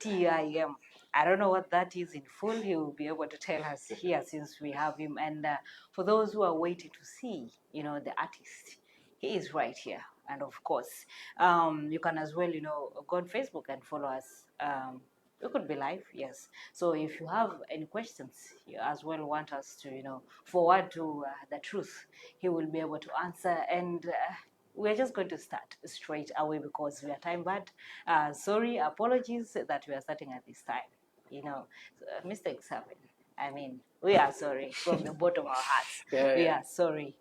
T.I.M. I don't know what that is in full. He will be able to tell us here since we have him. And for those who are waiting to see, you know, the artist, he is right here. And of course, you can as well, you know, go on Facebook and follow us. We could be live, yes. So if you have any questions, you as well want us to, you know, forward to the truth, he will be able to answer. And we're just going to start straight away because we are time bad. Sorry, apologies that we are starting at this time. You know, mistakes happen. I mean, we are sorry from the bottom of our hearts. Yeah, We yeah. are sorry.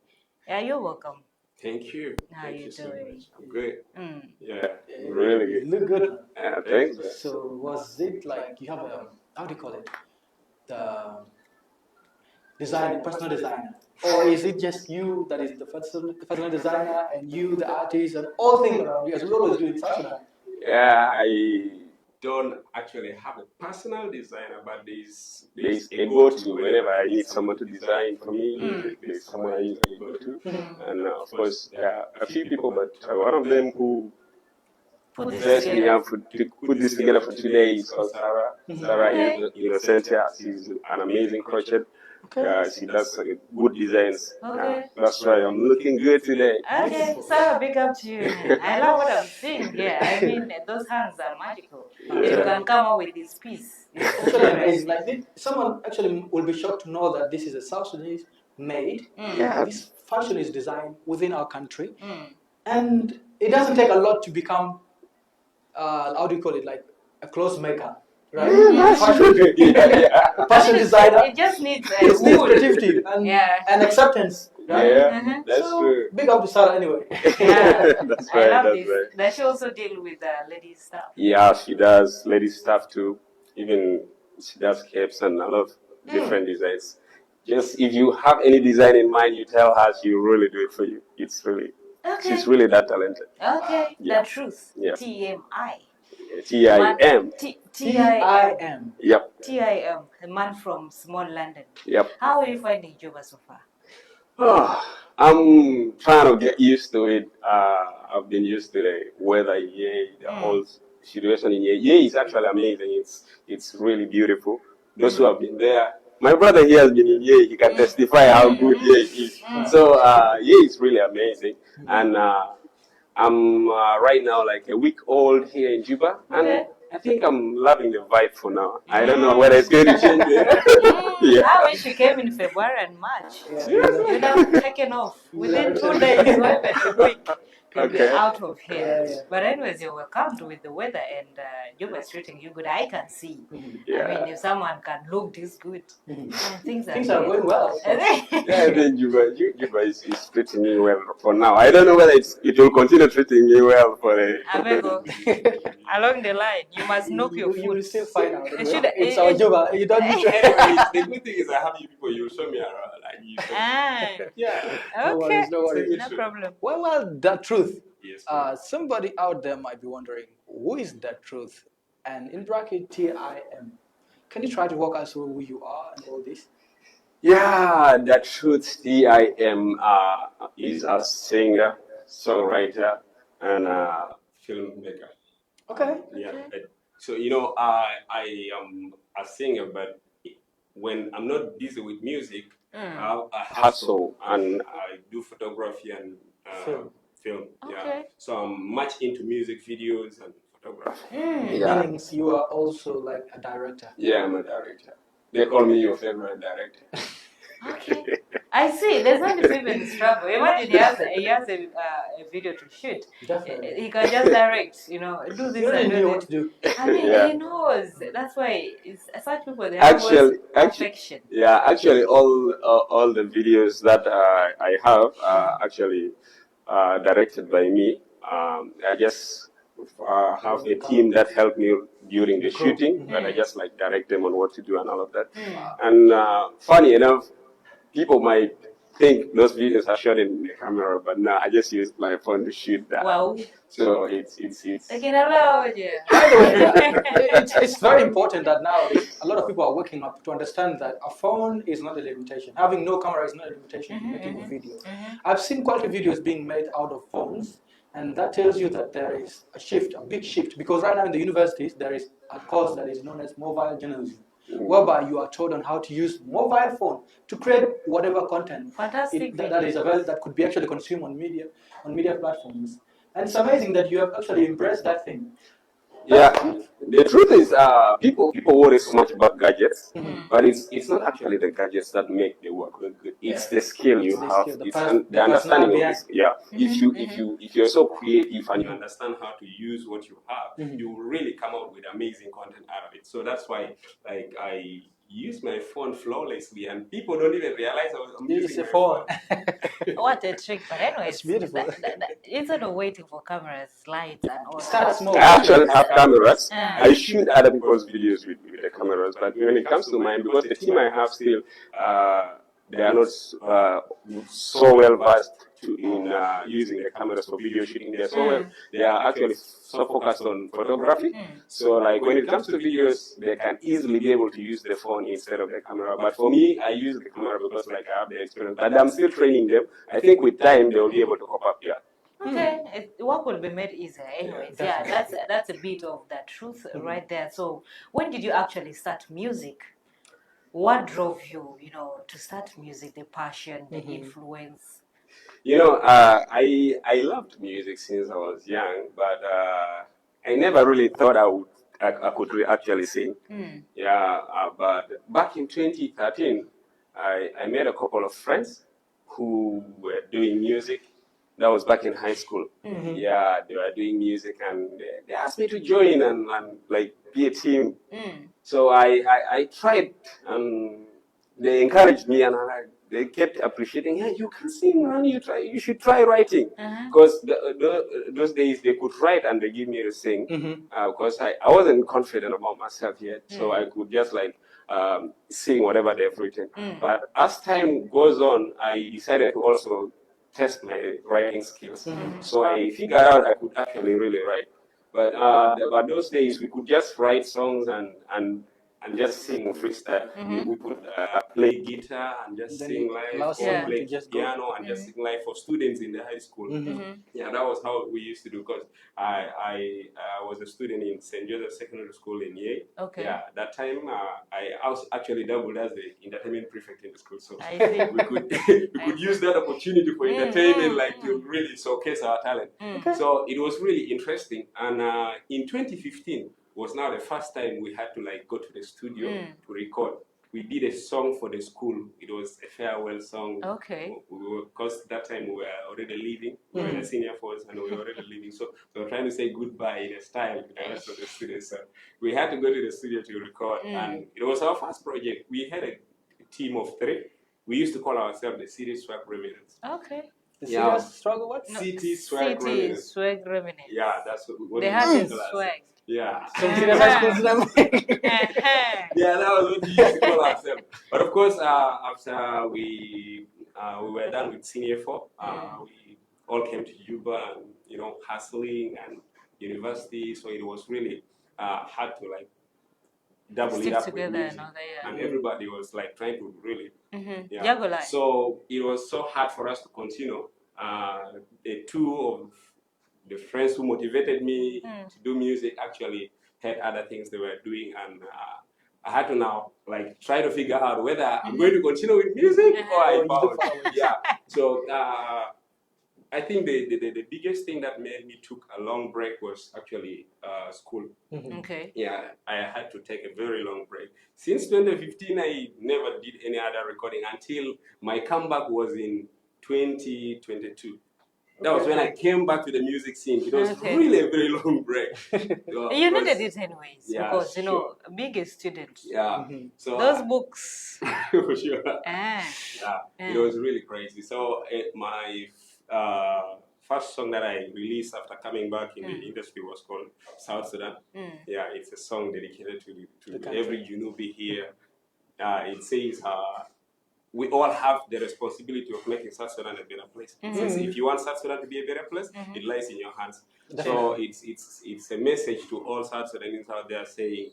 Yeah, you're welcome. Thank you. How Thank you you so doing? much. I'm good. Mm. Yeah, really You good. look good. Thanks. So was it like you have a, how do you call it? The design, personal designer? Or is it just you that is the personal designer and you, the artist, and all things around you, as we always do in South Sudan? Yeah, I don't actually have a personal designer, but there's a go-to whenever I need someone to design for me. There's someone I usually go to, and of course there are a few people, but one of them who Put this dressed me together. up to put this together for today is called Sarah. Sarah is Innocentia. She's an amazing crochet. She does good designs. Okay. That's why I'm looking good today. Okay, Sarah, big up to you. I love what I'm seeing here. I mean, those hands are magical. If you can come up with this piece, It's actually amazing. Like someone actually will be shocked to know that this is a South Sudanese made. Yeah. This fashion is designed within our country, and it doesn't take a lot to become, how do you call it, like a clothes maker, right? Fashion designer. It just needs It needs wood. creativity and acceptance. Right? Yeah, that's so, true. Big up to Sarah anyway. Yeah, That's I right. love That's this. right. Does she also deal with ladies stuff? Yeah, she does ladies stuff too. Even she does capes and a lot of different designs. Just if you have any design in mind, you tell her, she will really do it for you. It's really, she's really that talented. Okay, Yeah. the truth. Yeah. T.M.I. T.I.M. T.I.M. Yep. T.I.M. A man from small London. Yep. How are you finding Juba so far? Oh, I'm trying to get used to it. I've been used to the weather in Yei, the whole situation in Yei. Yei is actually amazing. It's really beautiful. Those who have been there, my brother here has been in Yei. He can testify how good Yei is. So Yei is really amazing. And I'm right now like a week old here in Juba, and I think I'm loving the vibe for now. I don't know whether it's going to change. Yeah. I wish you came in February and March. You'd have taken off within 2 days, or even a week. You'll be out of here. But anyways, you're welcomed with the weather, and Juba is treating you good. I can see. I mean, if someone can look this good, things are going well. Yeah, I think Juba is treating me well for now. I don't know whether it will continue treating me well for the... Abego, along the line, you must knock your foot. You will still find out. It's our Juba. You don't need to. The good thing is I have you people. You show me around. Yeah. Okay. No worries. No problem. Well, the truth. Yes. Somebody out there might be wondering, who is that truth? And in bracket, T.I.M. Can you try to walk us through who you are and all this? Yeah, the truth. T.I.M. Is a singer, songwriter, and filmmaker. Okay. Yeah. So you know, I am a singer, but when I'm not busy with music, I hustle and I do photography and film. Yeah. So I'm much into music videos and photography. Meaning you are also like a director. Yeah, I'm a director. They call me your favorite director. Okay. I see. There's not even struggle. Imagine he has a video to shoot. Definitely. He can just direct, you know, do this and do what this. to do. I mean, he knows. That's why it's such people, they have perfection. Yeah, actually, all the videos that I have are actually directed by me. I just have a team that helped me during the shooting, but I just like direct them on what to do and all of that. And funny enough, people might think those videos are shot in the camera, but no, I just use my phone to shoot that. Wow. So it's. I can allow you. It's very important that now a lot of people are waking up to understand that a phone is not a limitation. Having no camera is not a limitation to making a video. I've seen quality videos being made out of phones, And that tells you that there is a shift, a big shift, because right now in the universities there is a course that is known as mobile journalism, whereby you are taught on how to use mobile phone to create whatever content that is available, that could be actually consumed on media platforms. And it's amazing that you have actually embraced that thing. Yeah, the truth is, people worry so much about gadgets, but it's not actually the gadgets that make the work look good. It's the skill you have. It's the understanding of this. Yeah, if you're so creative and you understand how to use what you have, you will really come out with amazing content out of it. So that's why, like, I use my phone flawlessly, and people don't even realize I'm using my phone. What a trick! But anyways, it's beautiful. Instead of waiting for cameras, lights, and all Start small. I actually have cameras. I shoot other people's videos with the cameras, but when it comes to mine, because the team I have still, they are not so well versed in using the cameras for video shooting. They are actually so focused on photography. So like when it comes to videos, they can easily be able to use the phone instead of the camera. But for me, I use the camera because like I have the experience. But I'm still training them. I think with time they will be able to cope up. Yeah. Okay, work will be made easier. Anyways, that's a bit of the truth right there. So, when did you actually start music? What drove you, to start music? The passion, the influence. I loved music since I was young, but I never really thought I could actually sing. Yeah, but back in 2013, I met a couple of friends who were doing music. That was back in high school. Yeah, they were doing music, and they asked me to join and like be a team. So I tried, and they encouraged me, and they kept appreciating. Hey, you can sing, man. You should try writing, because those days they could write and they give me to sing. Because I wasn't confident about myself yet, so I could just like sing whatever they've written. But as time goes on, I decided to also test my writing skills. So I figured out I could actually really write. But those days we could just write songs and just sing freestyle. We could play guitar and just sing live, or play piano and just sing live for students in the high school. Yeah, that was how we used to do. Because I was a student in St. Joseph Secondary School in Yei. Okay. Yeah, that time I was actually doubled as the entertainment prefect in the school. So we could use that opportunity for entertainment, like to really showcase our talent. So it was really interesting. And in 2015 was now the first time we had to like go to the studio to record. We did a song for the school. It was a farewell song. Okay. Because that time we were already leaving. We were in the senior force and we were already leaving. So we were trying to say goodbye in a style to the rest of the students. So we had to go to the studio to record. And it was our first project. We had a team of 3. We used to call ourselves the City Swag Remnants. Okay. The serious struggle, what? No, City Swag Remnants. Swag Remnants. Yeah, that's what they had the swag. Yeah. Some serious high school students. Yeah, that was what we used to call ourselves. But of course, after we were done with senior 4, we all came to Juba and hustling and university. So it was really hard to like double it up with music, and everybody was like trying to really juggle life. So it was so hard for us to continue. The 2 of the friends who motivated me to do music actually had other things they were doing, and I had to now like try to figure out whether I'm going to continue with music or I bounce. Yeah. So I think the biggest thing that made me took a long break was actually school. Okay. Yeah, I had to take a very long break. Since 2015, I never did any other recording until my comeback was in 2022. That was when I came back to the music scene. It was really a very long break. You needed it anyways, because being a student. Yeah. So those books. For sure. Yeah. It was really crazy. So my first song that I released after coming back in the industry was called South Sudan. Yeah, it's a song dedicated to every Junubi here. It says we all have the responsibility of making South Sudan a better place. Since if you want South Sudan to be a better place, it lies in your hands. So it's a message to all South Sudanese out there saying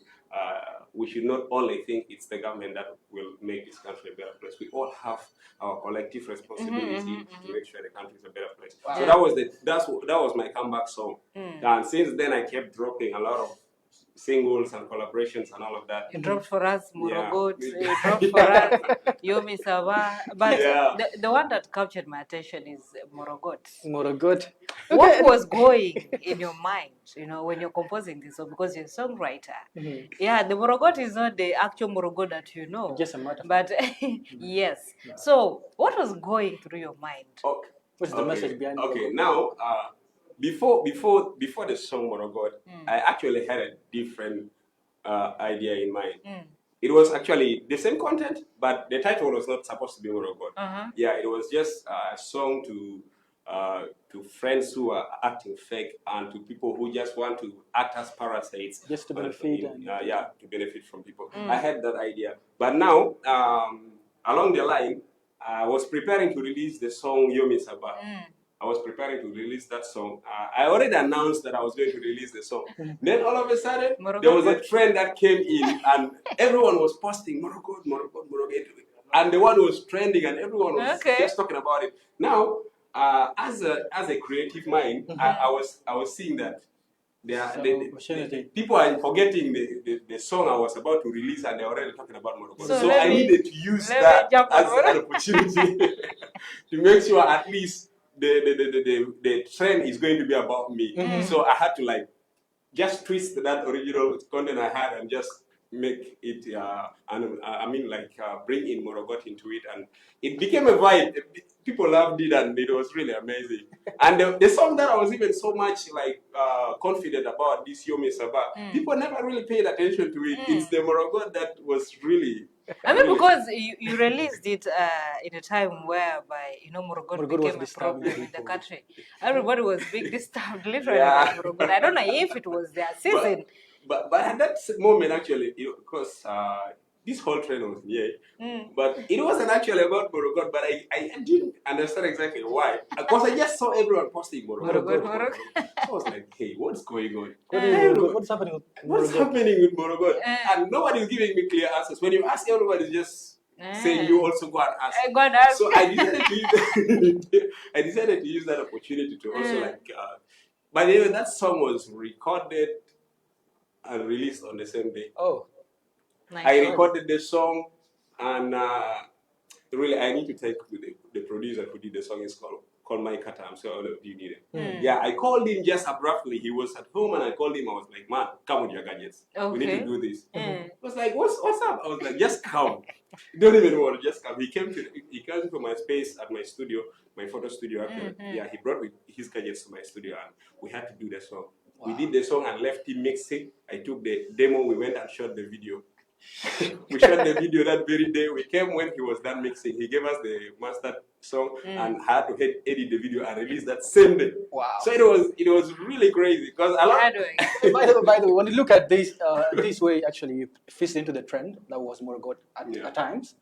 we should not only think it's the government that will make this country a better place. We all have our collective responsibility to make sure the country is a better place. Wow. So that was my comeback song. And since then I kept dropping a lot of singles and collaborations and all of that. You dropped for us Morogot, you dropped for us Yomi Saba, but the one that captured my attention is Morogot. Morogot. What was going in your mind, when you're composing this song, because you're a songwriter? Yeah, the Morogot is not the actual Morogot that you know. Just a matter. But yes. Yeah. So what was going through your mind? Okay. What's the message behind it? Okay, now before the song Morogot, I actually had a different idea in mind. It was actually the same content, but the title was not supposed to be Morogot. Yeah, it was just a song to friends who are acting fake and to people who just want to act as parasites. Just to benefit. To benefit from people. I had that idea. But now, along the line, I was preparing to release the song Yomi Saba. I was preparing to release that song. I already announced that I was going to release the song. Then all of a sudden, there was a trend that came in and everyone was posting Morogot, Morogot, Morogot. And the one was trending and everyone was just talking about it. Now, as a creative mind, I was seeing that people are forgetting the song I was about to release and they're already talking about Morogot. So I needed to use that as an opportunity to make sure at least the trend is going to be about me. So I had to just twist that original content I had and just make it bring in Morogot into it, and it became a vibe. People loved it and it was really amazing. And the song that I was even so much confident about, this Yomi Saba, people never really paid attention to it. It's the Morogot that was really because you released it in a time whereby Morogot became a problem in the country. Everybody was being disturbed literally by Morogot. I don't know if it was their season. But at that moment, actually, because this whole trend was but it wasn't actually about Morogot. But I didn't understand exactly why. Because I just saw everyone posting Morogot. So I was like, hey, what's going on? What's happening with Morogot? And nobody's giving me clear answers. When you ask, everybody's just saying you also go and ask. Go and ask. So I decided to use that opportunity to also by the way, that song was recorded and released on the same day. Oh. Nice. I recorded the song and really I need to thank the producer who did the song. It's called Mike Kata. I'm sure all of you need it. Yeah, I called him just abruptly. He was at home and I called him. I was like, man, come with your gadgets. We need to do this. He was like, what's up? I was like, just come. You don't even want to just come. He came to my space at my studio, my photo studio actually. Yeah, he brought his gadgets to my studio and we had to do the song. Wow. We did the song and left him mixing. I took the demo, we went and shot the video. We shot the video that very day. We came when he was done mixing. He gave us the mastered song and had to edit the video and release that same day. Wow! So it was really crazy because a lot. By the way, when you look at this way, actually, you fit into the trend that was Morogot at times,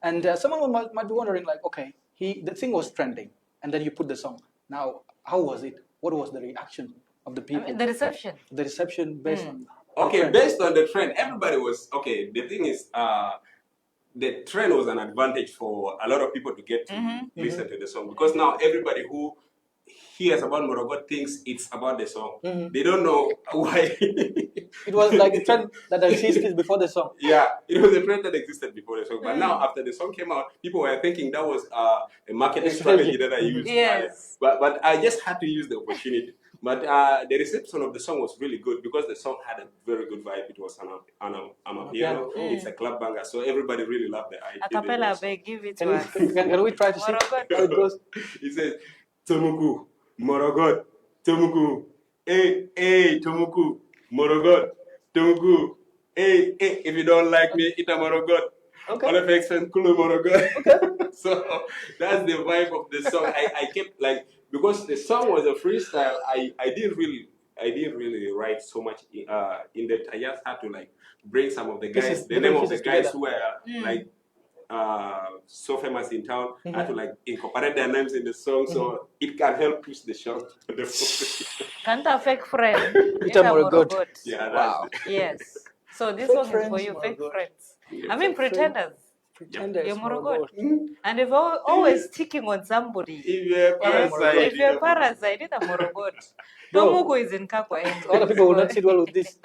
and someone might be wondering, like, okay, the thing was trending, and then you put the song. Now, how was it? What was the reaction of the people? The reception. The reception based on. Okay, based on the trend, everybody was okay. The thing is, the trend was an advantage for a lot of people to get to listen to the song because now everybody who hears about Morogot thinks it's about the song. They don't know why. It was like a trend that existed before the song. Yeah, it was a trend that existed before the song. But now, after the song came out, people were thinking that was a marketing strategy that I used. Yes. But I just had to use the opportunity. But the reception of the song was really good because the song had a very good vibe. It was on a piano. It's a club banger, so everybody really loved the idea. Acapella, give it to us. Can we try to sing how it goes? He says, Tomuku, Morogot, Tomuku, Tomuku, Morogot, Tomuku, if you don't like me, eat a Morogot. Okay. On FX Kulu Morogot. Okay. So that's the vibe of the song. I kept because the song was a freestyle, I didn't really write so much in depth. I just had to bring some of the guys, the name of the guys who were so famous in town. I had to incorporate their names in the song so it can help push the song. Can't a fake friend. It's a Morogot. Yeah, wow. Yes. So this Fake one is for friends, you, fake Morogoro. friends. Yeah. I mean, Fake friend. pretenders. Pretenders, You're Morogoro. Morogoro. And if always sticking on somebody. If you're a parasite, If you're a parasite, it's a Morogoro. Bro, Tomuko is in Kakwa other people will not sit well with this.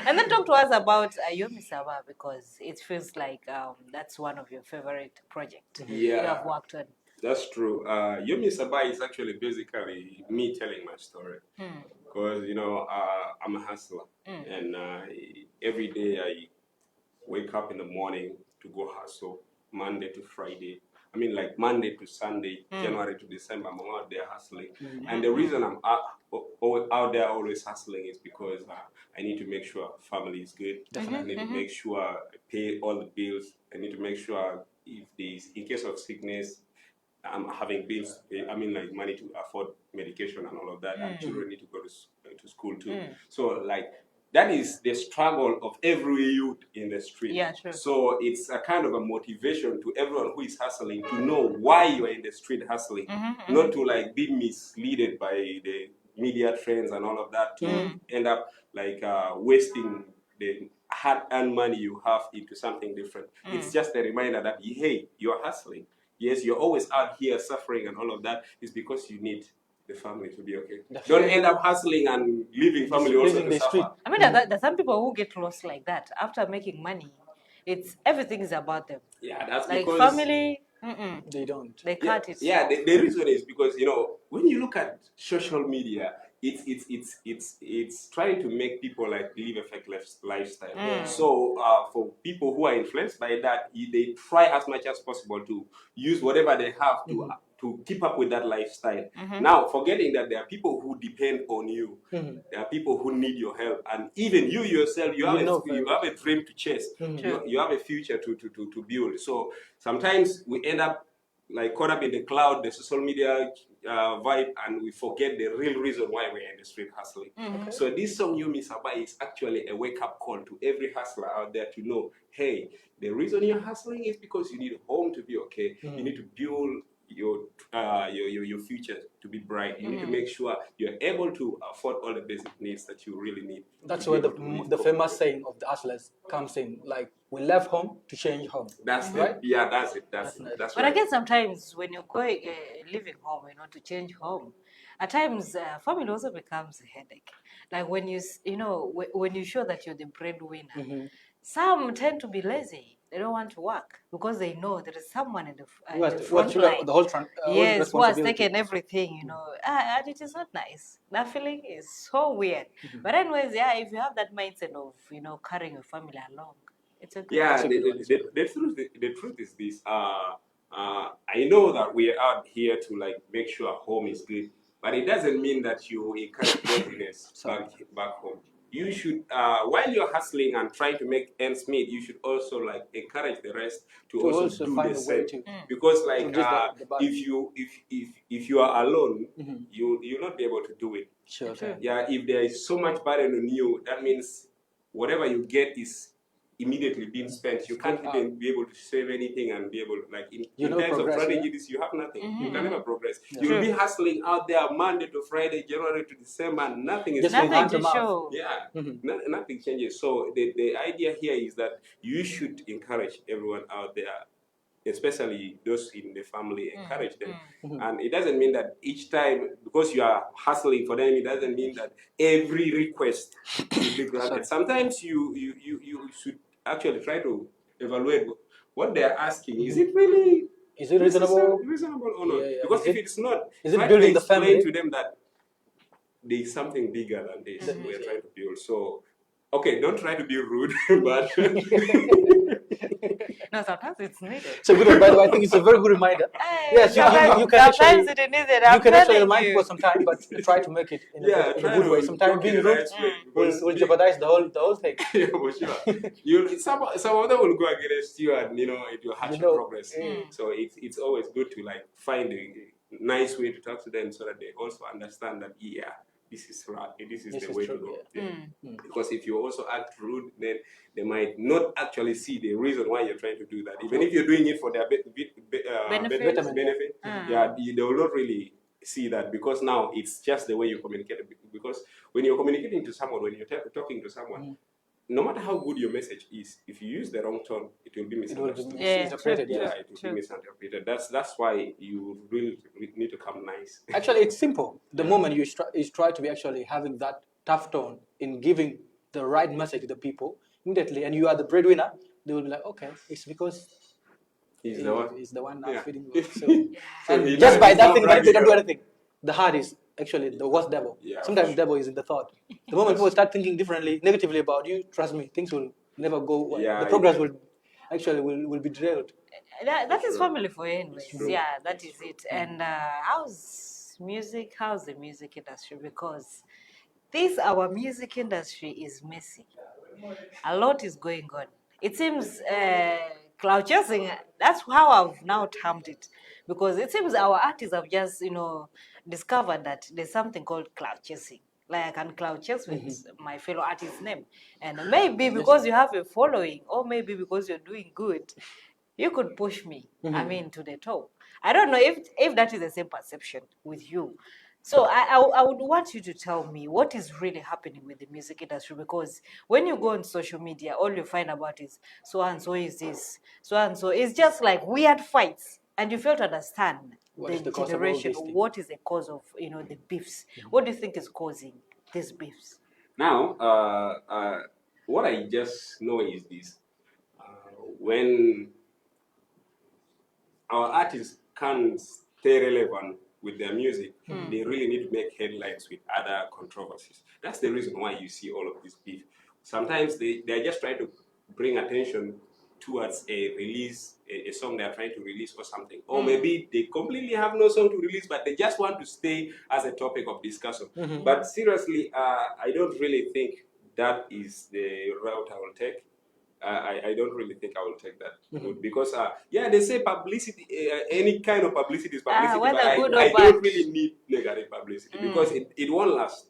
And then talk to us about Yomi Saba, because it feels like that's one of your favorite projects you have worked on. That's true. Yomi Saba is actually basically me telling my story. Because, I'm a hustler. And every day I wake up in the morning to go hustle, Monday to Friday. I mean, like Monday to Sunday, January to December, I'm out there hustling. And the reason I'm out there always hustling is because I need to make sure family is good. I need to make sure I pay all the bills. I need to make sure if there's, in case of sickness, I'm having bills to pay. I mean, like money to afford medication and all of that. And children need to go to school too. So, like, that is the struggle of every youth in the street. Yeah, true. So it's a kind of a motivation to everyone who is hustling to know why you are in the street hustling, not to like be misled by the media trends and all of that to end up like wasting the hard-earned money you have into something different. It's just a reminder that, hey, you're hustling. Yes, you're always out here suffering and all of that is because you need the family to be okay. Don't end up hustling and leaving family also to suffer. I mean, there's some people who get lost like that after making money. It's everything is about them. Yeah, that's like because family. They don't. They cut it. Yeah, the reason is because when you look at social media, it's trying to make people like live a fake lifestyle. So for people who are influenced by that, they try as much as possible to use whatever they have to keep up with that lifestyle. Now, forgetting that there are people who depend on you, there are people who need your help, and even you yourself, you have a dream to chase, you have a future to build. So sometimes we end up like caught up in the cloud, the social media vibe, and we forget the real reason why we're in the street hustling. So this song, Yomi Saba, is actually a wake-up call to every hustler out there to know, hey, the reason you're hustling is because you need a home to be okay. You need to build your future to be bright. You need to make sure you're able to afford all the basic needs that you really need. That's where the famous saying of the hustlers comes in. Like, we left home to change home. That's right. Yeah, that's it. That's But right. again, sometimes when you're going leaving home, to change home, at times family also becomes a headache. Like when when you show that you're the breadwinner, some tend to be lazy. They don't want to work because they know there is someone in the front line. The whole Yes, who has taken everything, and it is not nice. That feeling is so weird. But anyways, if you have that mindset of carrying your family along, it's a good the truth is this. I know that we are out here to like make sure home is good, but it doesn't mean that you encourage laziness back home. You should, while you're hustling and trying to make ends meet, you should also like encourage the rest to also do the same. Because like if you are alone, you'll not be able to do it. Sure. Yeah, if there is so much burden on you, that means whatever you get is immediately being spent. You can't even be able to save anything and be able to, like, in terms of strategies, you have nothing. You can never progress. You'll be hustling out there Monday to Friday, January to December, and nothing is nothing to show. Yeah, nothing changes. So the idea here is that you should encourage everyone out there, especially those in the family, encourage them. And it doesn't mean that each time, because you are hustling for them, it doesn't mean that every request should be granted. Sometimes you should actually try to evaluate what they are asking. Is it really reasonable or not? Because if it's not, try to explain to them that there is something bigger than this we are trying to build. So, okay, don't try to be rude, but no, sometimes it's needed. It's a good. By the way, I think it's a very good reminder. Yes, you can actually remind people sometimes, but try to make it in a good way. Sometimes being rude will jeopardize the whole thing. Yeah, for sure. Some of them will go against you, and it will hurt your progress. So it's always good to like find a nice way to talk to them so that they also understand that this is right. This is the way to go. Because if you also act rude, then they might not actually see the reason why you're trying to do that. Even if you're doing it for their benefit, they will not really see that, because now it's just the way you communicate. Because when you're communicating to someone, when you're talking to someone, no matter how good your message is, if you use the wrong tone, it will be misunderstood. Misinterpreted. Yeah, it will be misinterpreted. That's why you really need to come nice. Actually, it's simple. The moment you try to be actually having that tough tone in giving the right message to the people immediately, and you are the breadwinner, they will be like, okay, it's because He's the one now feeding. So, So and just by that thing, but they don't do anything. The heart is actually the worst devil. Yeah, Sometimes the devil is in the thought. The moment people start thinking differently, negatively about you, trust me, things will never go well. Yeah, the progress will actually will be derailed. That is family for you anyways. Yeah, that is it. And how's the music industry? Because our music industry is messy. A lot is going on. It seems cloud chasing, that's how I've now termed it. Because it seems our artists have just, discovered that there's something called cloud chasing. Like I can cloud chase with my fellow artist's name. And maybe because you have a following, or maybe because you're doing good, you could push me, to the top. I don't know if that is the same perception with you. So I would want you to tell me what is really happening with the music industry, because when you go on social media, all you find about is so and so is this, so and so. It's just like weird fights, and you fail to understand the generation. What is the cause of the beefs? What do you think is causing these beefs? Now, what I just know is this: when our artists can't stay relevant with their music, they really need to make headlines with other controversies. That's the reason why you see all of this beef. Sometimes they're just trying to bring attention towards a release, a song they're trying to release or something. Or maybe they completely have no song to release, but they just want to stay as a topic of discussion. But seriously, I don't really think that is the route I will take. I don't really think I will take that route, because they say publicity, any kind of publicity is publicity, but I don't really need negative publicity, because it won't last.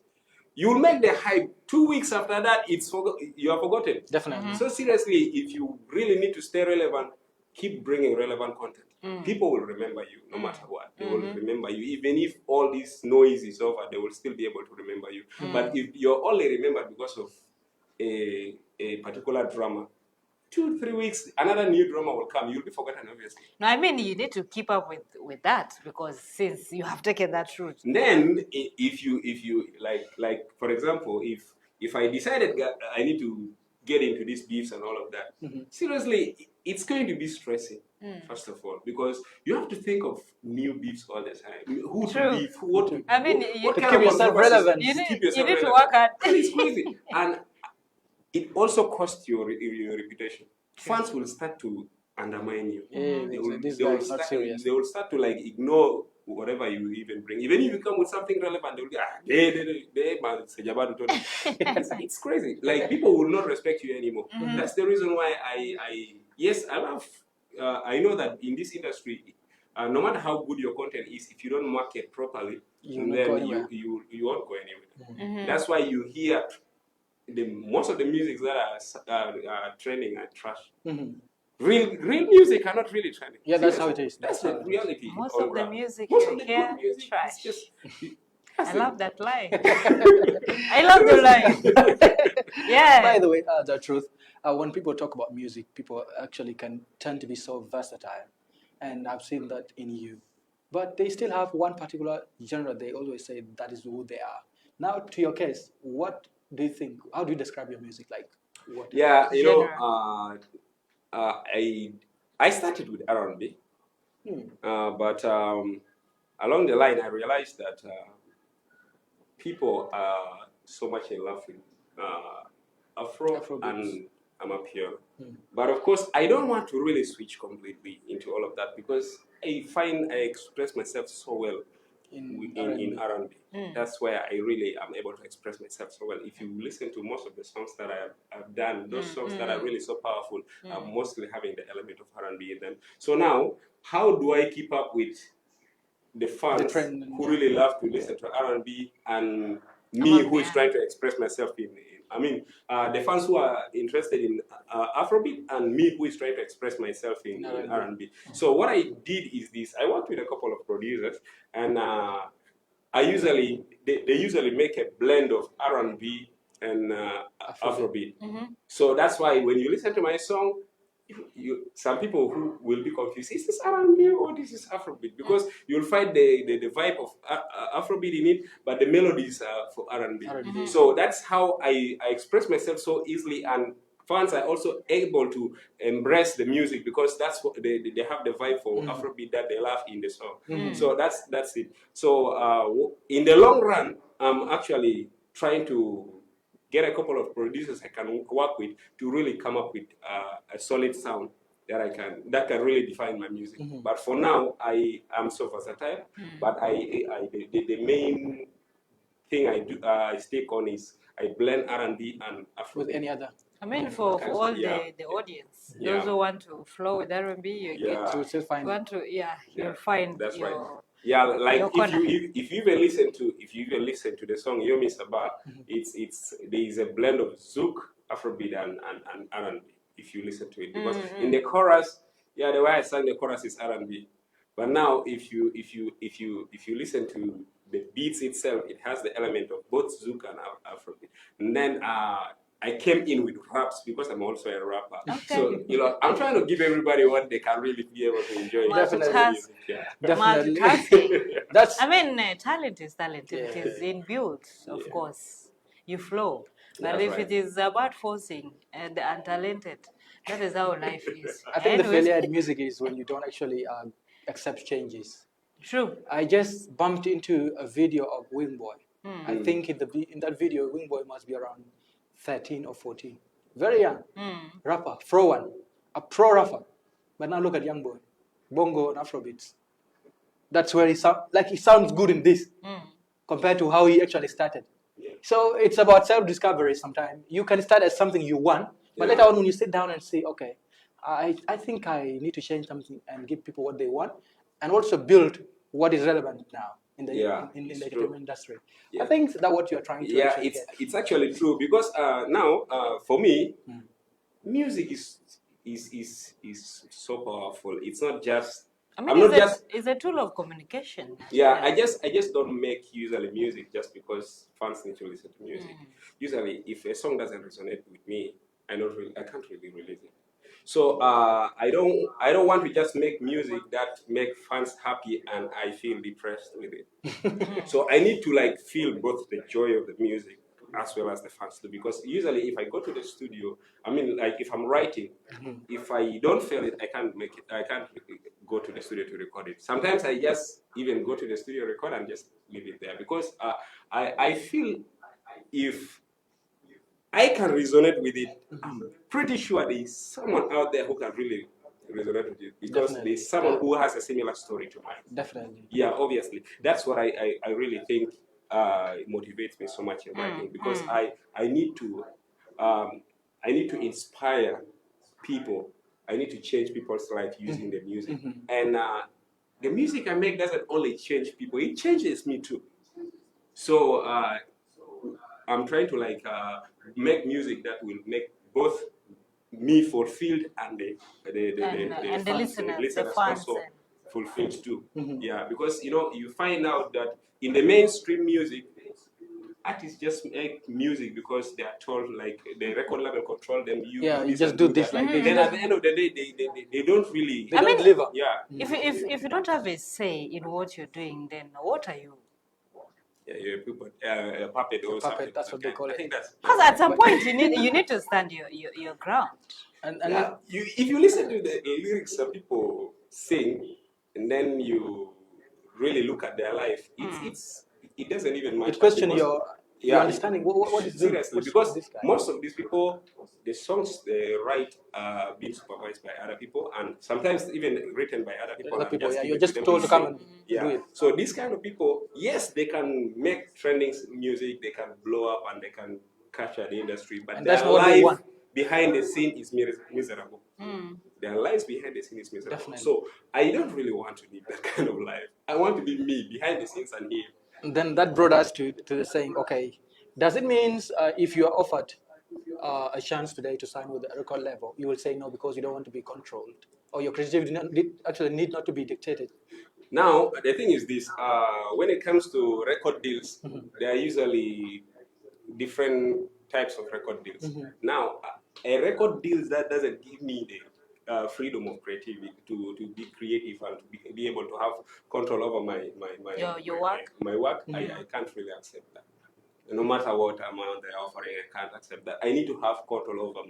You'll make the hype 2 weeks after that, you are forgotten. Definitely. So seriously, if you really need to stay relevant, keep bringing relevant content. People will remember you no matter what. They will remember you. Even if all this noise is over, they will still be able to remember you. But if you're only remembered because of a particular drama, 2-3 weeks, another new drama will come. You'll be forgotten, obviously. No, I mean, you need to keep up with that, because since you have taken that route. Then, if you like for example, if I decided I need to get into these beefs and all of that, seriously, it's going to be stressing. First of all, because you have to think of new beefs all the time. Who to beef? What to? I mean, what to keep yourself relevant. You need to work hard. It's crazy, and it also costs your reputation. Fans will start to undermine you. They will start to ignore whatever you even bring. Even if you come with something relevant, they will go, it's crazy. Like, people will not respect you anymore. That's the reason why I love. I know that in this industry, no matter how good your content is, if you don't market properly, then you won't go anywhere. That's why you hear most of the music that are trending are trash. Real music are not really trending. Yeah, that's how it is. That's the reality. Most of the music you hear is trash. I love that line. I love the line. Yeah. By the way, the truth, when people talk about music, people actually can tend to be so versatile. And I've seen that in you. But they still have one particular genre. They always say that is who they are. Now, to your case, what do you think? How do you describe your music? Like, what? Yeah, I started with R&B, but along the line I realized that people are so much in love with Afro and Amapiano. But of course, I don't want to really switch completely into all of that, because I find I express myself so well in R&B. That's where I really am able to express myself so well. If you listen to most of the songs that I've done, those songs that are really so powerful are mostly having the element of R&B in them. So now, how do I keep up with the fans who really love to listen to R&B and me who is trying to express myself the fans who are interested in Afrobeat and me who is trying to express myself in R&B. So what I did is this: I worked with a couple of producers, and they usually make a blend of R&B and Afrobeat. So that's why when you listen to my song, some people who will be confused, is this R&B or this is Afrobeat? Because you'll find the vibe of Afrobeat in it, but the melodies are for R&B. So that's how I express myself so easily, and fans are also able to embrace the music because that's what they have the vibe for Afrobeat that they love in the song. So that's it. So in the long run, I'm actually trying to get a couple of producers I can work with to really come up with a solid sound that can really define my music. But for now, I am so versatile. But the main thing I do I stick on is I blend R&B and Afro. With any other? I mean, for all the audience, those who want to flow with R&B, you get to still find. Want to you'll find that's your. Right. Yeah, like your if you even listen to the song Yomi Sabah, there is a blend of Zouk, Afrobeat, and R&B. If you listen to it, because in the chorus, the way I sang the chorus is R&B, but now if you listen to the beats itself, it has the element of both Zouk and Afrobeat. And then I came in with raps because I'm also a rapper. Okay. So I'm trying to give everybody what they can really be able to enjoy. Definitely. Definitely. That's. I mean, talent is talent. It is inbuilt, of course. You flow. But if it is about forcing the untalented, that is how life is. I think the failure in music is when you don't actually accept changes. True. I just bumped into a video of Wingboy. I think in that video, Wingboy must be around 13 or 14. Very young. Rapper, a pro rapper. But now look at young boy. Bongo and Afrobeats. That's where he sounds good in this compared to how he actually started. So it's about self-discovery sometimes. You can start as something you want, but later on when you sit down and say, okay, I think I need to change something and give people what they want, and also build what is relevant now in the entertainment industry. I think that's what you're trying to get. It's actually true because now for me, music is so powerful. It's not just. It's a tool of communication. Yeah, I just don't make usually music just because fans need to listen to music. Usually, if a song doesn't resonate with me, I can't really release it. So I don't want to just make music that make fans happy and I feel depressed with it. So I need to feel both the joy of the music as well as the fans too. Because usually if I go to the studio, if I'm writing, if I don't feel it, I can't make it. I can't go to the studio to record it. Sometimes I just even go to the studio, record, and just leave it there because I feel if I can resonate with it, I'm pretty sure there is someone out there who can really resonate with it because there's someone who has a similar story to mine. Definitely. Yeah, obviously. That's what I really think motivates me so much in writing because I need to inspire people. I need to change people's life using the music. And the music I make doesn't only change people, it changes me too. So I'm trying to make music that will make both me fulfilled and the listeners, the fans also fulfilled too. Yeah, because you find out that in the mainstream music, artists just make music because they are told the record label control them. You just do this like this. Then at the end of the day, they don't really. They don't deliver. Yeah. If you don't have a say in what you're doing, then what are you? Yeah, you're a puppet or something. Puppet, that's what they call it. I think that's because at some point you need to stand your ground. And if you listen to the lyrics that people sing, and then you really look at their life, it doesn't even matter. It question your understanding. What is seriously? Because most of these people, the songs they write are being supervised by other people, and sometimes even written by other people. You're just told to come and do it. So these kind of people, yes, they can make trending music, they can blow up, and they can capture the industry, but their life behind the scene is miserable. Their lives behind the scene is miserable. Definitely. So I don't really want to live that kind of life. I want to be me behind the scenes and here. Then that brought us to the saying, okay, does it mean if you are offered a chance today to sign with the record label, you will say no because you don't want to be controlled, or your creativity need not to be dictated Now, the thing is this, when it comes to record deals, there are usually different types of record deals. Now, a record deal that doesn't give me the freedom of creativity to be creative and to be able to have control over Your work. my work, I can't really accept that. No matter what amount they're offering, I can't accept that. I need to have control over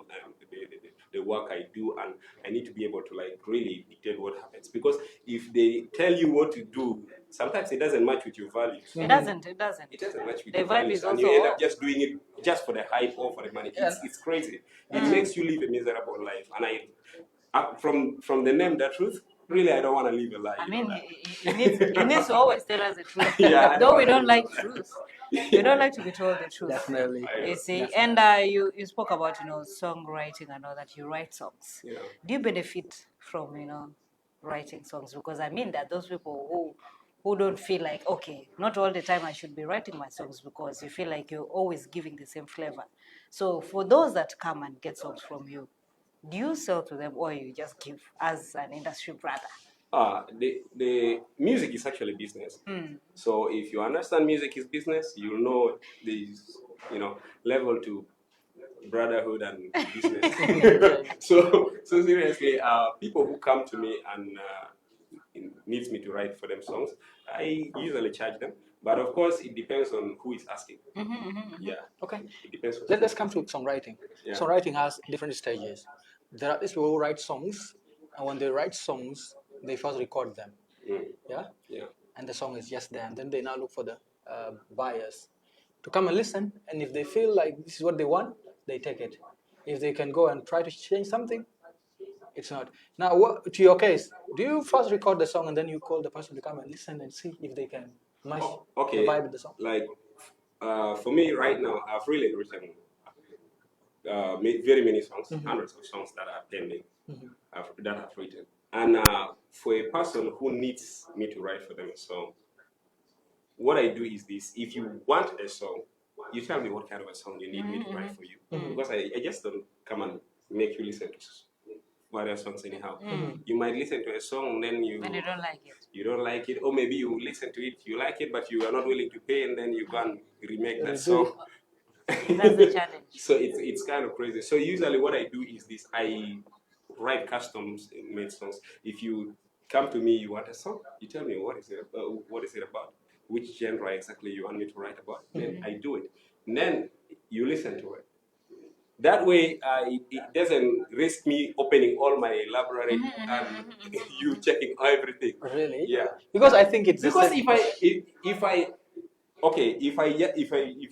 the work I do, and I need to be able to like really dictate what happens. Because if they tell you what to do, sometimes it doesn't match with your values. It doesn't. It doesn't. It doesn't match with The your vibe values, is and you also end up off. just doing it just for the hype or for the money. It's crazy. It makes you live a miserable life, and from the name The Truth, really, I don't want to live a lie. I mean, he needs to always tell us the truth. Yeah, Though we don't like truth. We don't like to be told the truth. Definitely. You see, and you spoke about songwriting and all that. You write songs. Yeah. Do you benefit from writing songs? Because I mean that those people who don't feel like, okay, not all the time I should be writing my songs, because you feel like you're always giving the same flavor. So for those that come and get songs from you, do you sell to them, or you just give as an industry brother? The music is actually business. So if you understand music is business, you'll know there's level to brotherhood and business. so seriously, people who come to me and needs me to write for them songs, I usually charge them. But of course, it depends on who is asking. Yeah. Okay. It depends. Let's come to songwriting. Yeah. Songwriting has different stages. There are people who write songs, and when they write songs, they first record them. Yeah. Yeah. And the song is just there, and then they now look for the buyers to come and listen. And if they feel like this is what they want, they take it. If they can go and try to change something, it's not. Now, to your case, do you first record the song and then you call the person to come and listen and see if they can match the vibe of the song? Like, for me right now, I've really written very many songs, hundreds of songs that are pending, that I've written. And for a person who needs me to write for them a song, what I do is this: if you want a song, you tell me what kind of a song you need me to write for you, because I just don't come and make you listen to various songs anyhow. You might listen to a song and then you don't like it. You don't like it, or maybe you listen to it, you like it, but you are not willing to pay, and then you go and remake that song. That's the challenge. So it's kind of crazy. So usually what I do is this: I write customs made songs. If you come to me, you want a song, you tell me what is it about, which genre exactly you want me to write about. Then I do it. And then you listen to it. That way, it doesn't risk me opening all my library and you checking everything. Really? Yeah. Because I think it's because if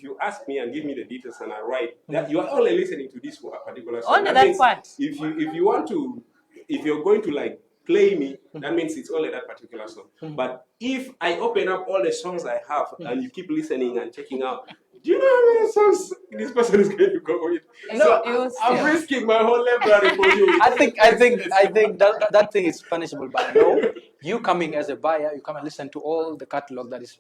you ask me and give me the details and I write that you are only listening to this particular song. Only that part. If you're going to like play me, that means it's only that particular song. But if I open up all the songs I have and you keep listening and checking out, do you know how many songs this person is going to go with? No, I'm risking my whole library for you. I think that thing is punishable by law. You coming as a buyer, you come and listen to all the catalog that is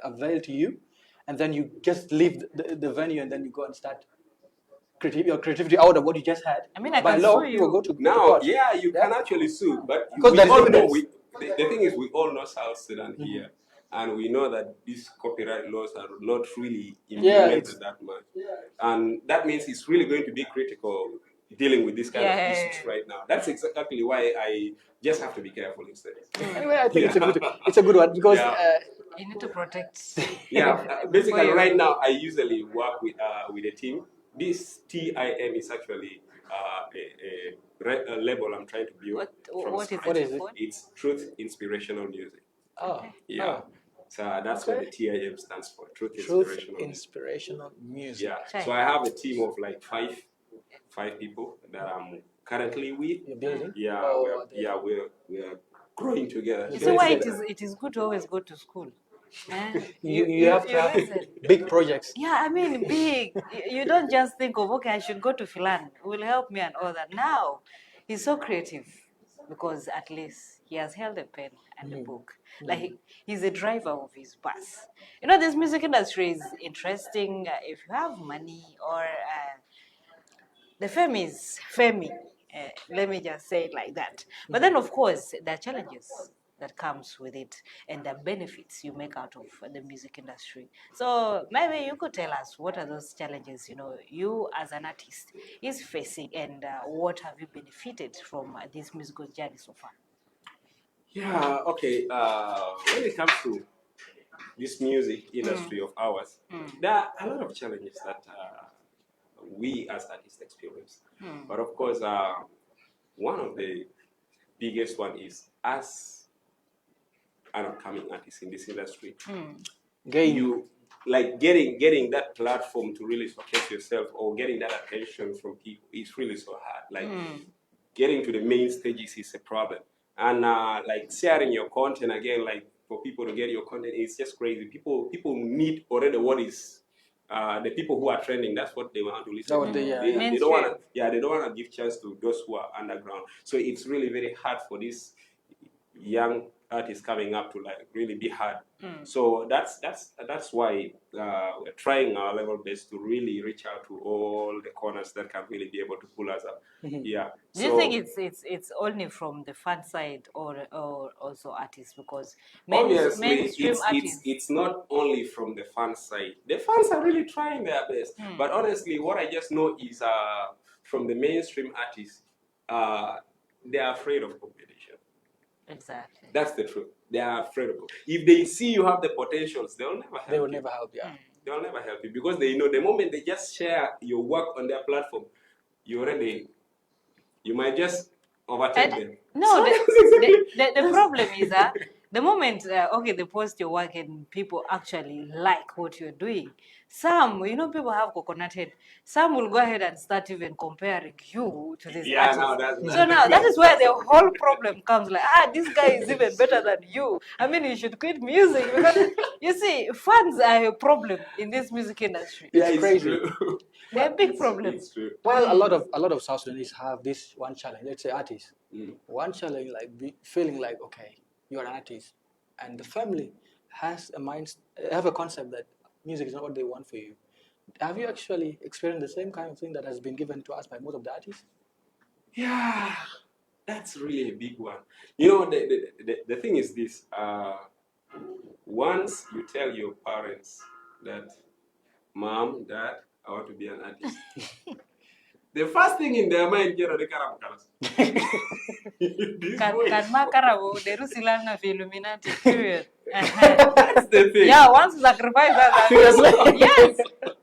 available to you, and then you just leave the venue, and then you go and start your creativity out of what you just had. I mean, I by can law, sue you. you will go to Now, court. yeah, you can actually sue, but Because we there's all know evidence. the thing is we all know South Sudan here, and we know that these copyright laws are not really implemented that much, and that means it's really going to be critical dealing with this kind of issues right now. That's exactly why I just have to be careful instead. Anyway, I think it's a good one because you need to protect. Basically, right now I usually work with a team. This T.I.M is actually a label I'm trying to build. What is it? It's Truth Inspirational Music. Oh. Yeah. Oh. So that's what the T.I.M stands for. Truth Inspirational Music. Yeah. So I have a team of like five people that I'm currently with. You're building? Yeah. We're growing together. You see why it is good to always go to school. You have to have big projects. Yeah, I mean big. You don't just think of, okay, I should go to Filan, who will help me and all that. Now, he's so creative because at least he has held a pen and a book. Like he's a driver of his bus. This music industry is interesting if you have money or the fame is famey. Let me just say it like that. But then, of course, there are challenges. that comes with it and the benefits you make out of the music industry. So maybe you could tell us what are those challenges, you as an artist is facing, and what have you benefited from this musical journey so far? Yeah, okay. When it comes to this music industry of ours, there are a lot of challenges that we as artists experience. But of course, one of the biggest one is us an upcoming artist in this industry. You like getting that platform to really showcase yourself, or getting that attention from people is really so hard. Like getting to the main stages is a problem, and like sharing your content again, like for people to get your content, is just crazy. People need already what is. The people who are trending, that's what they want to listen to. They don't want to, they don't want to give chance to those who are underground. So it's really very hard for these young artists coming up to like really be hard. So that's why we're trying our level best to really reach out to all the corners that can really be able to pull us up. Yeah. Do you think it's only from the fan side, or also artists? Because obviously artists, it's not only from the fan side. The fans are really trying their best, but honestly, what I just know is from the mainstream artists, they are afraid of competition. Exactly. That's the truth. They are afraid of it. If they see you have the potentials, they will never help you. They will never help you. They will never help you, because they know the moment they just share your work on their platform, you might just overtake them. No, the problem is that the moment, they post your work and people actually like what you're doing, some, people have coconut head. Some will go ahead and start even comparing you to this artist. Now that is where the whole problem comes. Like, this guy is even better than you. I mean, you should quit music, because you see, fans are a problem in this music industry. It's crazy. They're a big problem. It's true. Well, a lot of South Sudanese have this one challenge. Let's say artists. One challenge, like feeling like, okay, you're an artist, and the family have a concept that music is not what they want for you. Have you actually experienced the same kind of thing that has been given to us by most of the artists? Yeah, that's really a big one. The thing is this: once you tell your parents that, Mom, Dad, I want to be an artist, the first thing in their mind, the karam kalas. Period. That's the thing. Yeah, once you sacrifice that. Yes,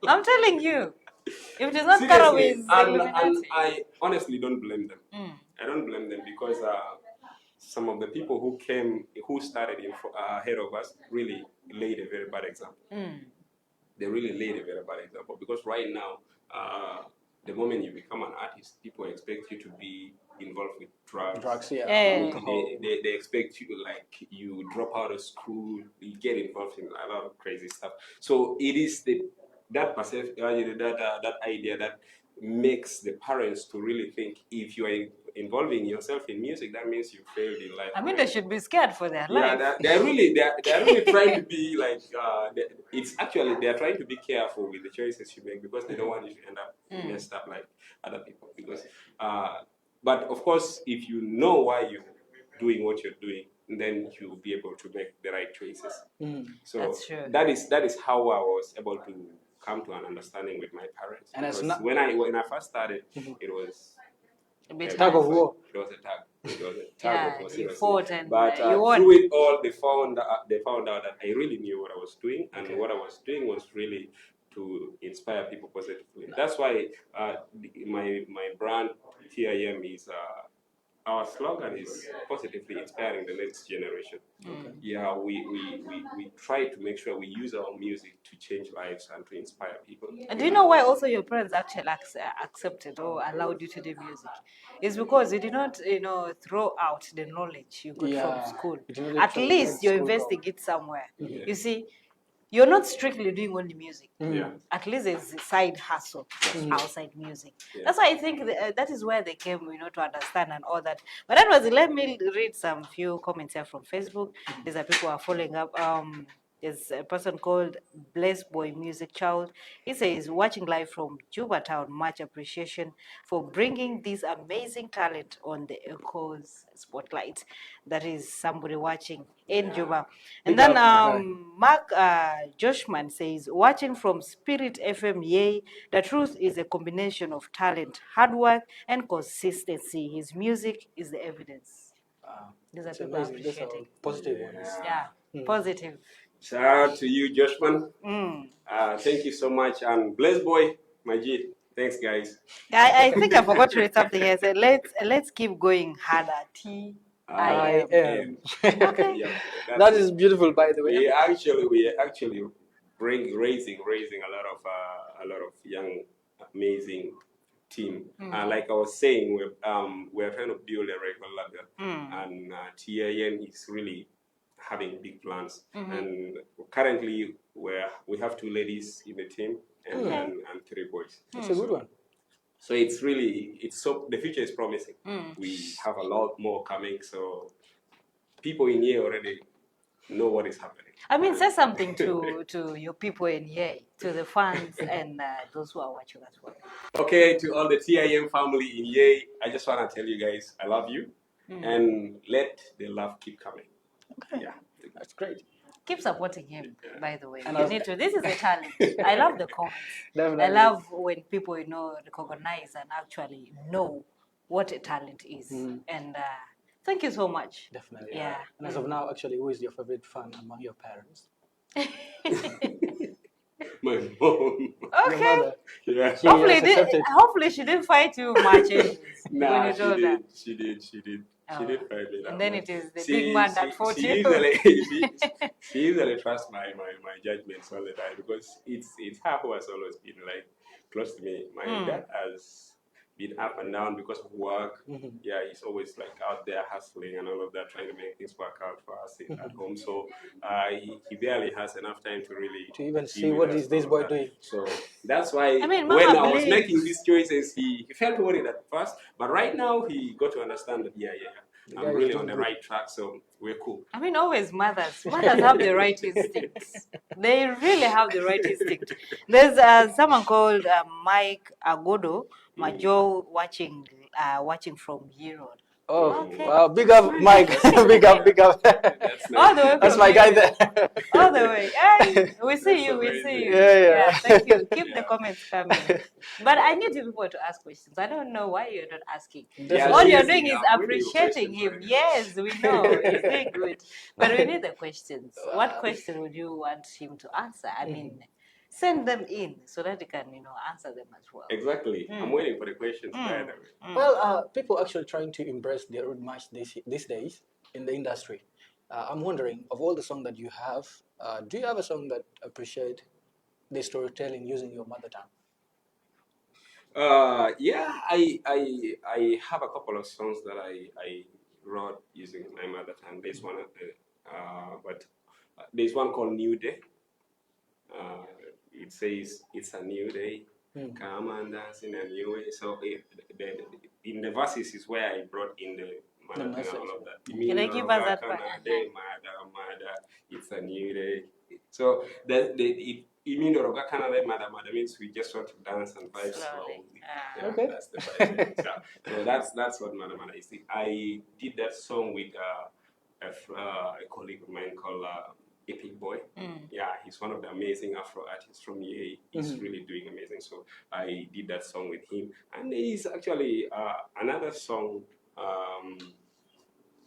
I'm telling you. If it is not Karawi's and I honestly don't blame them. I don't blame them, because some of the people who started ahead of us really laid a very bad example. They really laid a very bad example, because right now, the moment you become an artist, people expect you to be involved with drugs. They expect you, like, you drop out of school, you get involved in a lot of crazy stuff. So it is that perception, that idea that makes the parents to really think, if you are involving yourself in music, that means you failed in life. I mean, they should be scared for their life. Yeah, they're really trying to be like, they're trying to be careful with the choices you make, because they don't want you to end up messed up like other people. Because, but of course, if you know why you're doing what you're doing, then you'll be able to make the right choices. So that's true. That is how I was able to come to an understanding with my parents. And when I first started, it was a bit tug of war. It was a tug. It was a tug of war. You fought, and but you won. Through it all, they found out that I really knew what I was doing, and what I was doing was really to inspire people positively. That's why my brand T.I.M is. Our slogan is positively inspiring the next generation. Yeah, we try to make sure we use our music to change lives and to inspire people. And do you know why also your parents actually accepted or allowed you to do music? It's because you did not, throw out the knowledge you got from school. At least you're investing it somewhere. You see, you're not strictly doing only music. At least there's a side hustle outside music. That's why I think that is where they came, to understand and all that. But anyways, let me read some few comments here from Facebook. These are people who are following up. There's a person called Blessed Boy Music Child. He says, watching live from Juba Town, much appreciation for bringing this amazing talent on the Echoes spotlight. That is somebody watching in Juba. And Big then up, Mark Joshman says, watching from Spirit FM, yay, the truth is a combination of talent, hard work, and consistency. His music is the evidence. These are It's people amazing. These are appreciating. positive ones. Yeah, positive. Shout out to you, Joshman. Thank you so much. And Bless Boy, my G. Thanks, guys. I think I forgot to read something. I said, let's keep going harder. T.I.M. I.M. Okay. Yeah, That is beautiful, by the way. We actually raising a lot of young, amazing team. Like I was saying, we're trying to build a record label, and T.I.M is really having big plans. And currently, we have 2 ladies in the team and 3 boys. It's a good one. So the future is promising. We have a lot more coming. So people in here already know what is happening. I mean, say something to your people in here, to the fans and those who are watching as well. Okay, to all the T.I.M family in Yay, I just want to tell you guys, I love you, and let the love keep coming. Okay. Yeah, that's great. Keep supporting him, by the way. And you need to. This is a talent. I love the comments. Definitely. I love when people, recognize and actually know what a talent is. And thank you so much. Definitely. Yeah. And as of now, actually, who is your favorite fan among your parents? My mom. Okay. Your mother. Yeah. Hopefully she didn't fight you much. Nah, when you did. She did. She did fight me. And then it is the big man that fought you. She usually trusts my judgments all the time because it's her who has always been like close to me. My dad has been up and down because of work. Yeah, he's always like out there hustling and all of that, trying to make things work out for us at home. So he barely has enough time to really even see what is this boy doing. So that's why when I was making these choices, he felt worried at first, but right now he got to understand that I'm really on the right track, so we're cool. I mean, always mothers have the right instincts. They really have the right instinct. There's someone called Mike Agodo Majo watching from Europe. Oh, okay. Wow, big up, Mike. big up. That's nice. All the way That's my guy there. All the way. Hey, we see you. Yeah. Thank you. Keep the comments coming. But I need you people to ask questions. I don't know why you're not asking. All you're doing is appreciating him. Yes, we know. He's doing good. But we need the questions. What question would you want him to answer? I mean, send them in so that he can, answer them as well. Exactly. I'm waiting for the questions, by the way. Well, people actually trying to embrace the road march these days in the industry. I'm wondering, of all the songs that you have, do you have a song that appreciate the storytelling using your mother tongue? Yeah, I have a couple of songs that I wrote using my mother tongue. There's one, but there's one called New Day. It says it's a new day. Come and dance in a new way. So in the verses is where I brought in the mother tongue and all of that. Can I give us that part? Mother, it's a new day. So mother means we just want to dance and vibe slowly. Okay. That's the vibe. So that's what mother is. I did that song with a colleague of mine called Epic Boy. Yeah, he's one of the amazing Afro artists from EA. He's really doing amazing. So I did that song with him. And there is actually another song,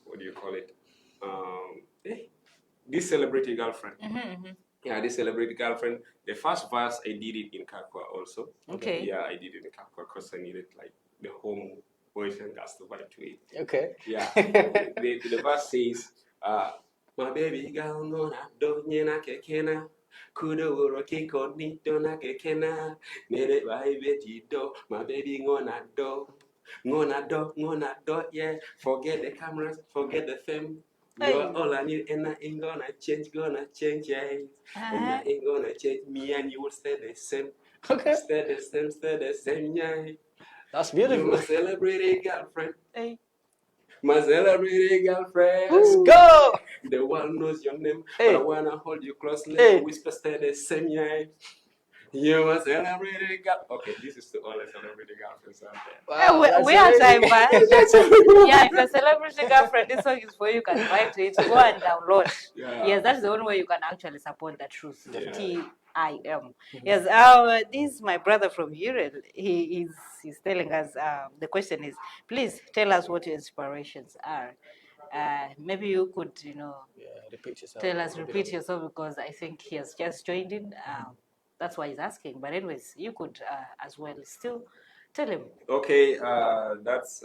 what do you call it? This Celebrity Girlfriend. Yeah, This Celebrity Girlfriend. The first verse, I did it in Kakwa also. Okay. Yeah, I did it in Kakwa because I needed like the home voice and cast to vibe to it. Okay. Yeah. the verse says, my baby girl ngona do nyena kekena kudo woro kiko ni do na kekena nere vai beti do my baby ngona do yeah, forget the cameras, forget the fame. All I need and I ain't gonna change yeah. And I ain't gonna change, me and you will stay the same. Okay. Stay the same, yeah. That's beautiful. You're my celebrity girlfriend. Hey. My celebrity girlfriend. Let's go. The world knows your name, Hey. but I wanna hold you closely. Hey. Whisper stay the same eye. You a celebrity girl. Okay, this is to all the celebrity girlfriends out there. Wow, we that's are amazing. time, but yeah, if a celebrity girlfriend, this song is for you. You can write it, go and download. Yeah. Yes, that's the only way you can actually support the truth. Yeah. T.I.M. Yes, this is my brother from Europe. He's telling us. The question is, please tell us what your inspirations are. Maybe you could, Repeat yourself. repeat yourself because I think he has just joined in. That's why he's asking. But anyways, you could as well still tell him. Okay, that's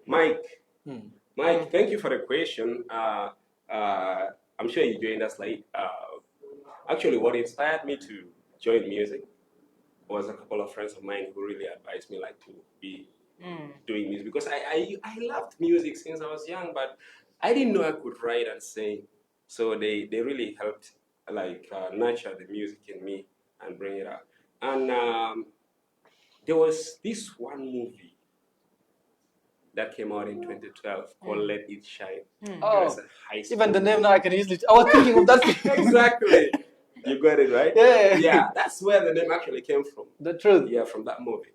Mike. Mike, thank you for the question. I'm sure you joined us late. Actually, what inspired me to join music was a couple of friends of mine who really advised me like to be doing music because I loved music since I was young, but I didn't know I could write and sing. So they really helped like nurture the music in me and bring it out. And there was this one movie that came out in 2012 called Let It Shine. Oh, even the name now I can easily. I was thinking of that. Exactly. You got it right? Yeah. Yeah, that's where the name actually came from. The truth. Yeah, from that movie.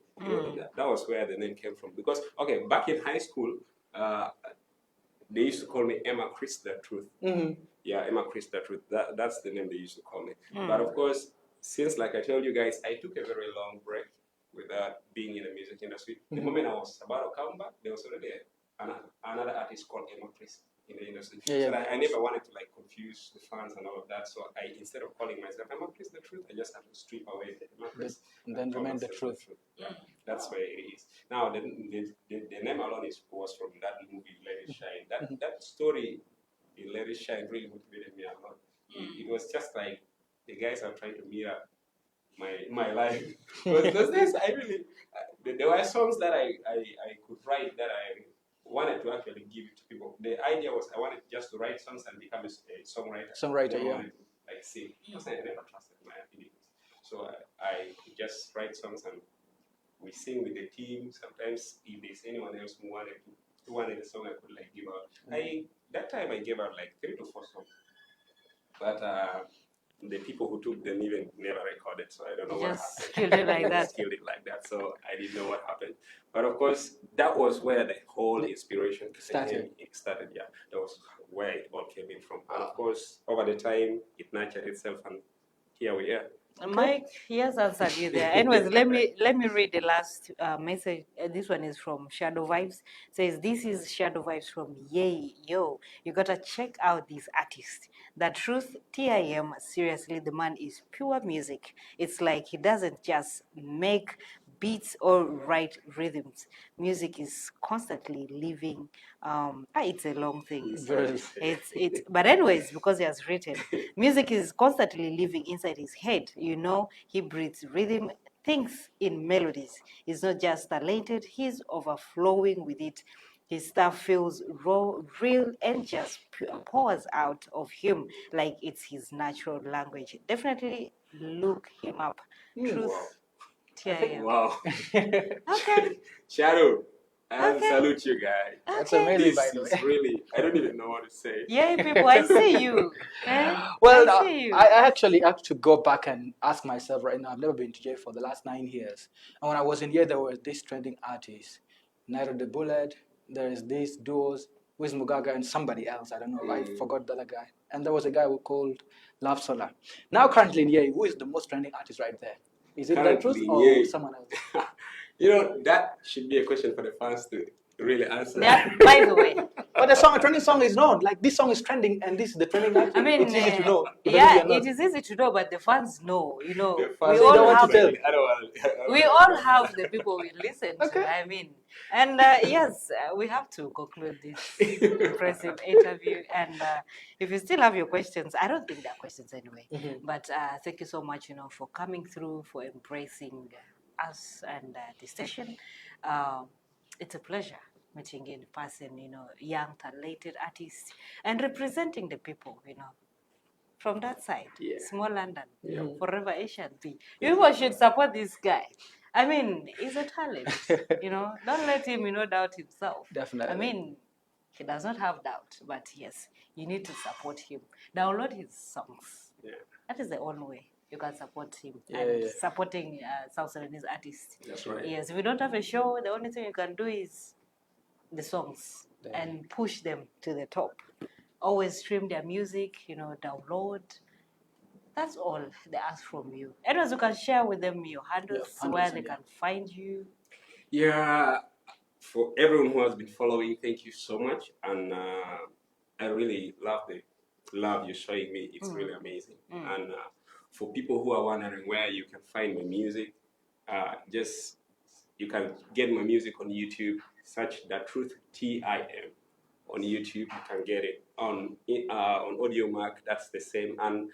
That was where the name came from. Because, okay, back in high school, they used to call me Emma Chris the Truth. Yeah, Emma Chris the Truth. That's the name they used to call me. But of course, since, like I told you guys, I took a very long break without being in the music industry. The moment I was about to come back, there was already another artist called Emma Chris in the industry. So I never wanted to like confuse the fans and all of that. So I, instead of calling myself Emma Chris the Truth, I just had to strip away the Emma Chris and then remain the truth. Yeah, that's where it is. Now the name alone was from that movie Let It Shine. That story in Let It Shine really motivated me a lot. It was just like the guys are trying to mirror my life. Because those days I really there were songs that I could write that I wanted to actually give it to people. The idea was I wanted just to write songs and become a songwriter. Songwriter, yeah. Wanted to, like sing. Because I never trusted my abilities. So I could just write songs and we sing with the team. Sometimes if there's anyone else who wanted a song I could like give out. That time I gave out like 3 to 4 songs. But the people who took them even never recorded, so I don't know what happened. Killed it like that. Killed it like that, so I didn't know what happened. But of course, that was where the whole inspiration started. Yeah, that was where it all came in from. And of course, over the time, it nurtured itself, and here we are. Mike, he has answered you there. Anyways, let me read the last message. This one is from Shadow Vibes. It says, this is Shadow Vibes from Yay Yo. You gotta check out this artist. The truth, T.I.M. Seriously, the man is pure music. It's like he doesn't just make beats or write rhythms. Music is constantly living. It's a long thing. But anyways, because he has written, music is constantly living inside his head. He breathes rhythm, thinks in melodies. He's not just talented; he's overflowing with it. His stuff feels raw, real, and just pours out of him like it's his natural language. Definitely look him up. Truth. T.I.M. Wow. Okay. Shadow, I salute you guys. That's amazing, by the way. This is really, I don't even know what to say. Yeah, people, I see you. Well, I see you. I actually have to go back and ask myself right now. I've never been to jail for the last 9 years. And when I was in here, there was this trending artist, Nairo the Bullet. There is this duos, Wiz Mugaga and somebody else. I don't know. I forgot the other guy. And there was a guy who called Love Solar. Now, currently in here, who is the most trending artist right there? Is it the truth or someone else? That should be a question for the fans to really answer. Yeah, by the way. But the trending song is known. Like, this song is trending and this is the trending artist. I mean, it's easy to know. Yeah, it is easy to know, but the fans know. We all have the people we listen to. I mean, and yes, we have to conclude this impressive interview. And if you still have your questions, I don't think there are questions anyway. But thank you so much, for coming through, for embracing us and the station. It's a pleasure meeting in person, young, talented artists, and representing the people, from that side, small London, forever Asian B. You should support this guy. I mean, he's a talent, don't let him, doubt himself. Definitely. I mean, He does not have doubt, but yes, you need to support him. Download his songs. Yeah. That is the only way you can support him. Yeah, and yeah. supporting South Sudanese artists. That's right. Yes, if you don't have a show, the only thing you can do is the songs and push them to the top. Always stream their music, download. That's all they ask from you. Anyways, you can share with them your handles, where they can find you. Yeah, for everyone who has been following, thank you so much. And I really love the love you're showing me. It's really amazing. And for people who are wondering where you can find my music, you can get my music on YouTube. Search The Truth T.I.M. on YouTube. You can get it on Audio Mark. That's the same. And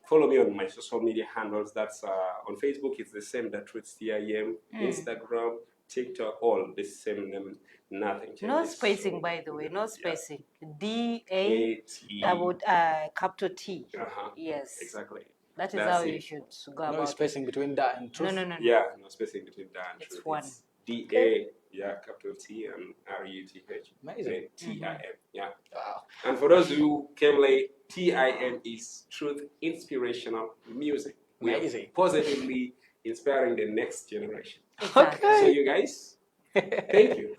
follow me on my social media handles. That's on Facebook. It's the same. The Truth T.I.M. Instagram, TikTok, all the same name. Nothing changes. No spacing, by the way. No spacing. D-A capital T. Yes. Exactly. That is how you should go about it. No spacing between that and truth. No. Yeah, no spacing between that and it's truth. one. It's D-A, capital T and R-U-T-H. Amazing. T-I-M, yeah. Wow. And for those who came late, T-I-M is Truth Inspirational Music. We are Amazing. positively inspiring the next generation. Okay. So you guys, thank you.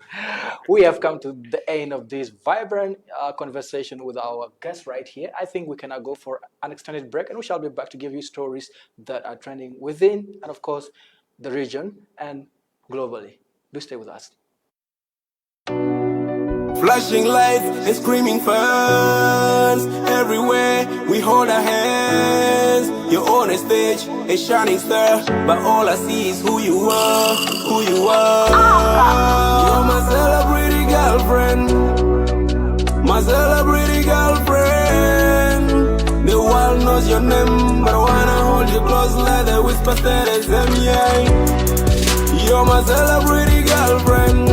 We have come to the end of this vibrant conversation with our guest right here. I think we can now go for an extended break, and we shall be back to give you stories that are trending within and, of course, the region and globally. Do stay with us. Flashing lights and screaming fans. Everywhere we hold our hands. You're on a stage, a shining star, but all I see is who you are, who you are. You're my celebrity girlfriend, my celebrity girlfriend. The world knows your name, but I wanna hold you close like the whisper said, yeah. You're my celebrity girlfriend.